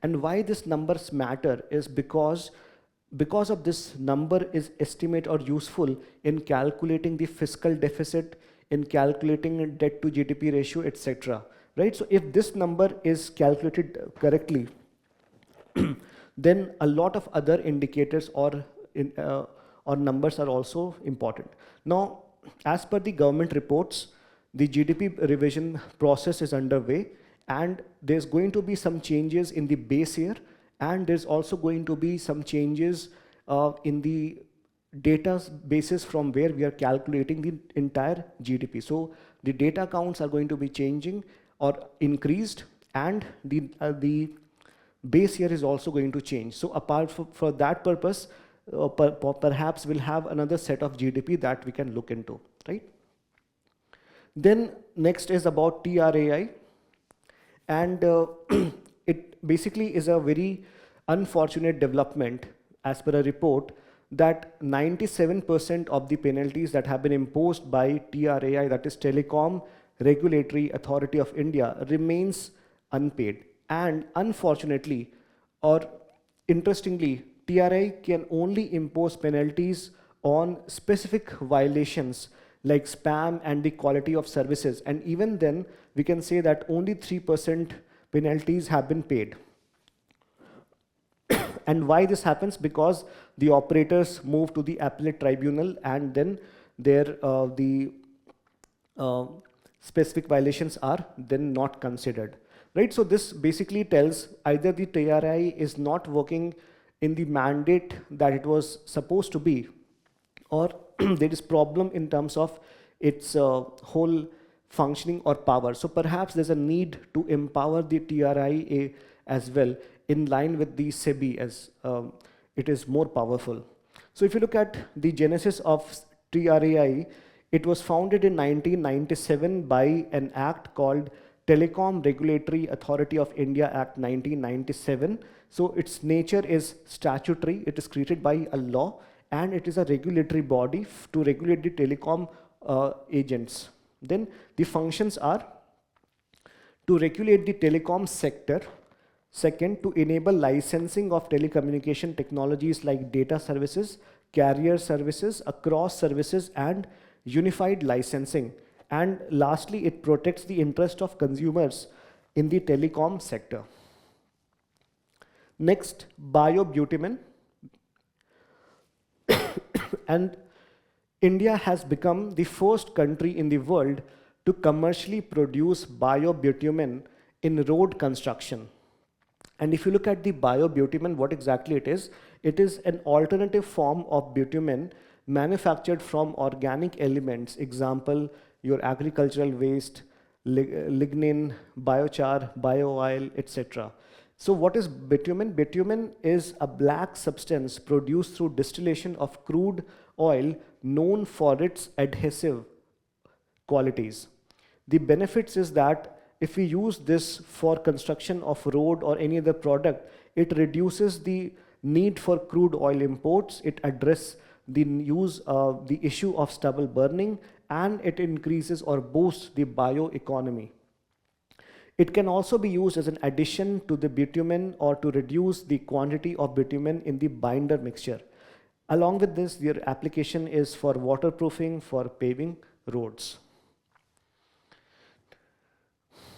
And why this numbers matter is because of this number is estimate or useful in calculating the fiscal deficit, in calculating debt to GDP ratio, etc. Right? So if this number is calculated correctly, then a lot of other indicators or numbers are also important. Now, as per the government reports, the GDP revision process is underway, and there's going to be some changes in the base year, and there's also going to be some changes in the data basis from where we are calculating the entire GDP. So the data counts are going to be changing or increased, and the base year is also going to change. So apart for that purpose, perhaps we'll have another set of GDP that we can look into, right? Then next is about TRAI, and it basically is a very unfortunate development as per a report that 97% of the penalties that have been imposed by TRAI, that is Telecom Regulatory Authority of India, remains unpaid. And unfortunately, or interestingly, TRAI can only impose penalties on specific violations like spam and the quality of services. And even then, we can say that only 3% penalties have been paid. And why this happens? Because the operators move to the appellate tribunal, and then the specific violations are then not considered. Right? So this basically tells either the TRAI is not working in the mandate that it was supposed to be, or there is problem in terms of its whole functioning or power. So perhaps there's a need to empower the TRAI as well, in line with the SEBI, as it is more powerful. So if you look at the genesis of TRAI, it was founded in 1997 by an act called Telecom Regulatory Authority of India Act 1997. So its nature is statutory, it is created by a law, and it is a regulatory body to regulate the telecom agents. Then the functions are to regulate the telecom sector. Second, to enable licensing of telecommunication technologies like data services, carrier services, across services, and unified licensing. And lastly, it protects the interest of consumers in the telecom sector. Next, biobitumen. And India has become the first country in the world to commercially produce biobitumen in road construction. And if you look at the biobitumen, what exactly it is an alternative form of bitumen manufactured from organic elements, example, your agricultural waste, lignin, biochar, bio-oil, etc. So what is bitumen? Bitumen is a black substance produced through distillation of crude oil known for its adhesive qualities. The benefits is that if we use this for construction of road or any other product, it reduces the need for crude oil imports, it addresses the issue of stubble burning, and it increases or boosts the bioeconomy. It can also be used as an addition to the bitumen or to reduce the quantity of bitumen in the binder mixture. Along with this, their application is for waterproofing, for paving roads.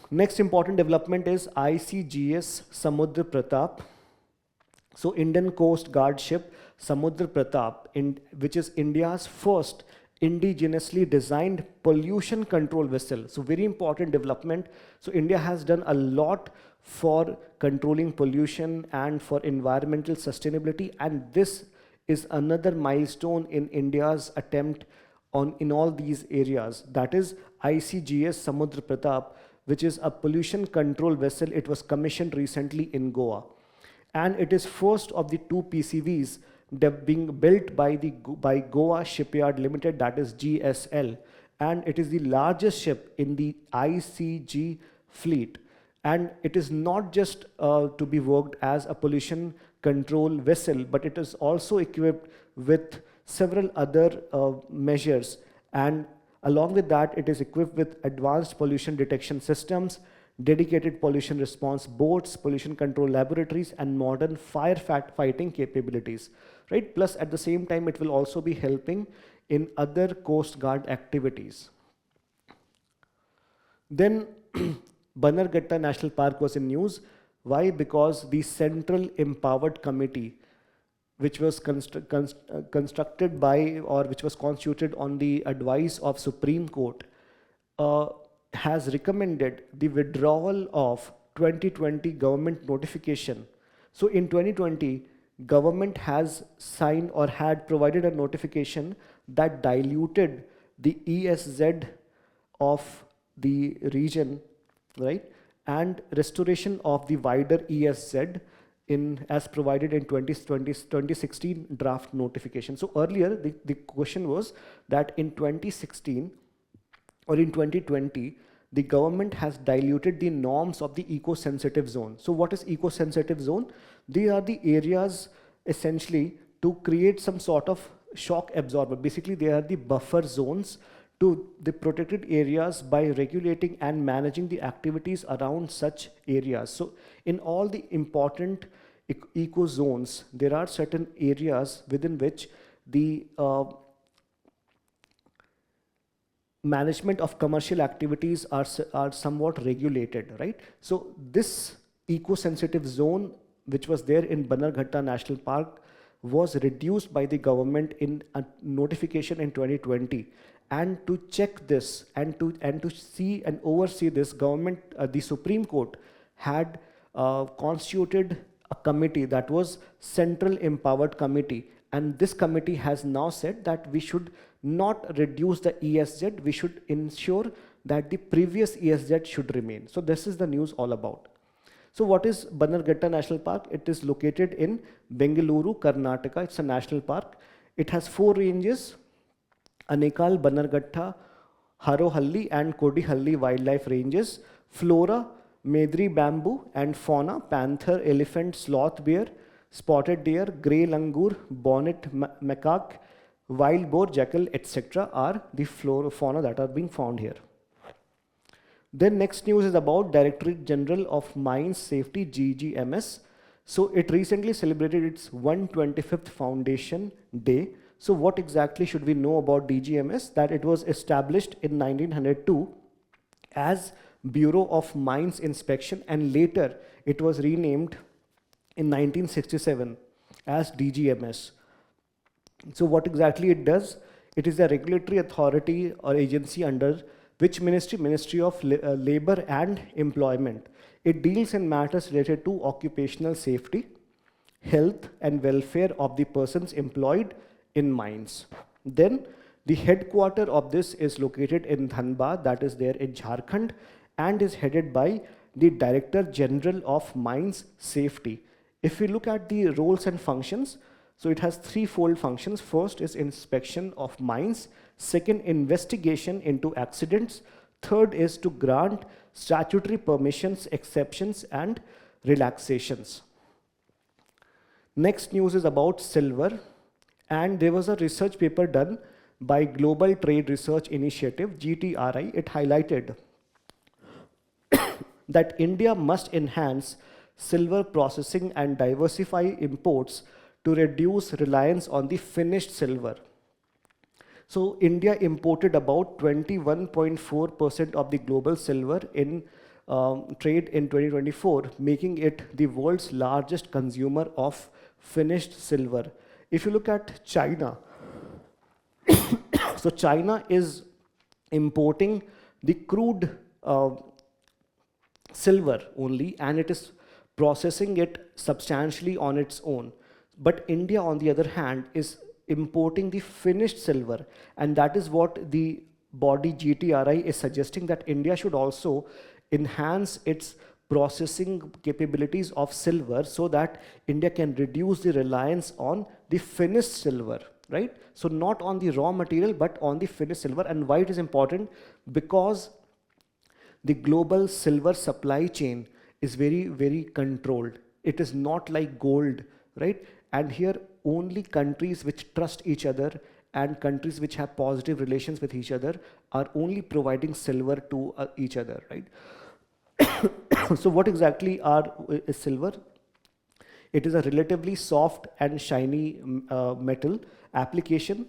Next important development is ICGS Samudra Pratap. So Indian Coast Guard ship Samudra Pratap, which is India's first indigenously designed pollution control vessel. So very important development. So India has done a lot for controlling pollution and for environmental sustainability, and this is another milestone in India's attempt in all these areas. That is ICGS Samudra Pratap, which is a pollution control vessel. It was commissioned recently in Goa, and it is first of the two PCVs being built by Goa Shipyard Limited, that is GSL, and it is the largest ship in the ICG fleet. And it is not just to be worked as a pollution control vessel, but it is also equipped with several other measures, and along with that it is equipped with advanced pollution detection systems, dedicated pollution response boats, pollution control laboratories, and modern fighting capabilities, right? Plus at the same time it will also be helping in other Coast Guard activities. Then Bannerghatta National Park was in news. Why? Because the Central Empowered Committee, which was constructed by, or which was constituted on the advice of Supreme Court, has recommended the withdrawal of 2020 government notification. So in 2020, government has signed or had provided a notification that diluted the ESZ of the region, right? And restoration of the wider ESZ as provided in 2016 draft notification. So earlier the question was that in 2016 or in 2020, the government has diluted the norms of the eco-sensitive zone. So what is eco-sensitive zone? They are the areas essentially to create some sort of shock absorber. Basically, they are the buffer zones to the protected areas by regulating and managing the activities around such areas. So in all the important eco zones, there are certain areas within which the management of commercial activities are somewhat regulated, right? So this eco-sensitive zone, which was there in Bannerghatta National Park, was reduced by the government in a notification in 2020. And to check this and to see and oversee this, government, the Supreme Court had constituted a committee, that was Central Empowered Committee, and this committee has now said that we should not reduce the ESZ, we should ensure that the previous ESZ should remain. So this is the news all about. So what is Bannerghatta National Park? It is located in Bengaluru, Karnataka. It's a national park. It has 4 ranges: Anekal, Bannerghatta, Harohalli and Kodihalli wildlife ranges. Flora, Medri bamboo, and fauna: panther, elephant, sloth bear, spotted deer, grey langur, bonnet macaque, wild boar, jackal, etc. are the fauna that are being found here. Then next news is about Directorate General of Mines Safety, GGMS. So it recently celebrated its 125th Foundation Day. So what exactly should we know about DGMS? That it was established in 1902 as Bureau of Mines Inspection, and later it was renamed in 1967 as DGMS. So what exactly it does? It is a regulatory authority or agency under which Ministry of Labor and Employment. It deals in matters related to occupational safety, health and welfare of the persons employed in mines. Then the headquarters of this is located in Dhanbad, that is there in Jharkhand, and is headed by the Director General of Mines Safety. If we look at the roles and functions, so it has threefold functions. First is inspection of mines. Second, investigation into accidents. Third is to grant statutory permissions, exceptions, and relaxations. Next news is about silver. And there was a research paper done by Global Trade Research Initiative, GTRI. It highlighted that India must enhance silver processing and diversify imports to reduce reliance on the finished silver. So India imported about 21.4% of the global silver in trade in 2024, making it the world's largest consumer of finished silver. If you look at China, so China is importing the crude silver only, and it is processing it substantially on its own. But India, on the other hand, is importing the finished silver, and that is what the body GTRI is suggesting, that India should also enhance its processing capabilities of silver so that India can reduce the reliance on the finished silver, right? So not on the raw material, but on the finished silver. And why it is important? Because the global silver supply chain is very, very controlled. It is not like gold, right? And here only countries which trust each other and countries which have positive relations with each other are only providing silver to each other, right? So what exactly is silver? It is a relatively soft and shiny metal application.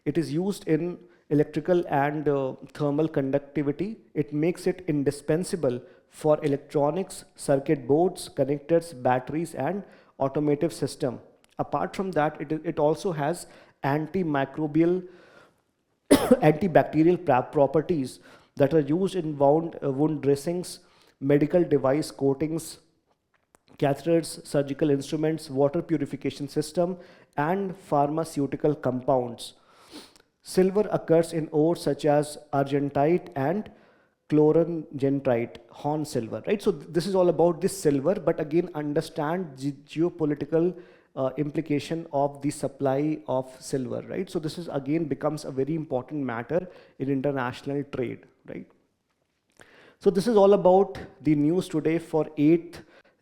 It is used in electrical and thermal conductivity. It makes it indispensable for electronics, circuit boards, connectors, batteries, and automotive system. Apart from that, it also has antimicrobial, antibacterial properties that are used in wound dressings, medical device coatings, catheters, surgical instruments, water purification system, and pharmaceutical compounds. Silver occurs in ores such as argentite and chlorogentite, horn silver, right? So this is all about this silver, but again, understand the geopolitical implication of the supply of silver, right? So this is again becomes a very important matter in international trade, right? So this is all about the news today for 8th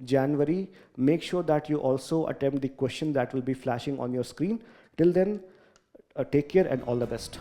January. Make sure that you also attempt the question that will be flashing on your screen. Till then, take care and all the best.